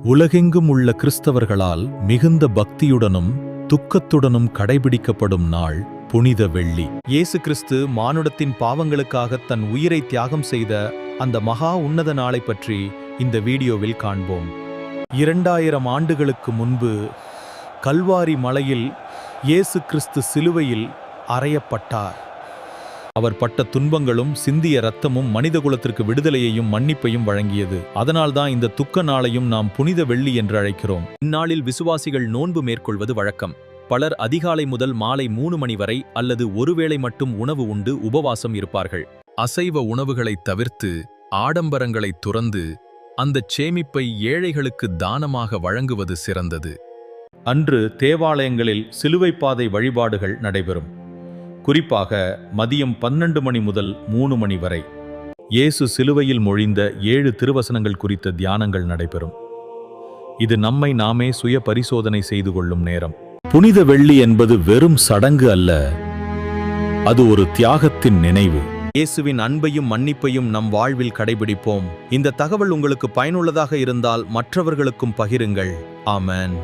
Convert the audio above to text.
உலகெங்கும் உள்ள கிறிஸ்தவர்களால் மிகுந்த பக்தியுடனும் துக்கத்துடனும் கடைபிடிக்கப்படும் நாள் புனித வெள்ளி. இயேசு கிறிஸ்து மானுடத்தின் பாவங்களுக்காக தன் உயிரை தியாகம் செய்த அந்த மகா உன்னத நாளை பற்றி இந்த வீடியோவில் காண்போம். 2000 ஆண்டுகளுக்கு முன்பு கல்வாரி மலையில் இயேசு கிறிஸ்து சிலுவையில் அறையப்பட்டார். அவர் பட்ட துன்பங்களும் சிந்திய இரத்தமும் மனிதகுலத்திற்கு விடுதலையையும் மன்னிப்பையும் வழங்கியது. அதனால்தான் இந்த துக்க நாளையும் நாம் புனித வெள்ளி என்று அழைக்கிறோம். இந்நாளில் விசுவாசிகள் நோன்பு மேற்கொள்வது வழக்கம். பலர் அதிகாலை முதல் மாலை 3 மணி வரை அல்லது ஒருவேளை மட்டும் உணவு உண்டு உபவாசம் இருப்பார்கள். அசைவ உணவுகளை தவிர்த்து ஆடம்பரங்களை துறந்து அந்தச் சேமிப்பை ஏழைகளுக்கு தானமாக வழங்குவது சிறந்தது. அன்று தேவாலயங்களில் சிலுவைப்பாதை வழிபாடுகள் நடைபெறும். குறிப்பாக மதியம் 12 மணி முதல் 3 மணி வரை இயேசு சிலுவையில் மொழிந்த 7 திருவசனங்கள் குறித்த தியானங்கள் நடைபெறும். இது நம்மை நாமே சுய பரிசோதனை செய்து கொள்ளும் நேரம். புனித வெள்ளி என்பது வெறும் சடங்கு அல்ல, அது ஒரு தியாகத்தின் நினைவு. இயேசுவின் அன்பையும் மன்னிப்பையும் நம் வாழ்வில் கடைபிடிப்போம். இந்த தகவல் உங்களுக்கு பயனுள்ளதாக இருந்தால் மற்றவர்களுக்கும் பகிருங்கள். ஆமென்.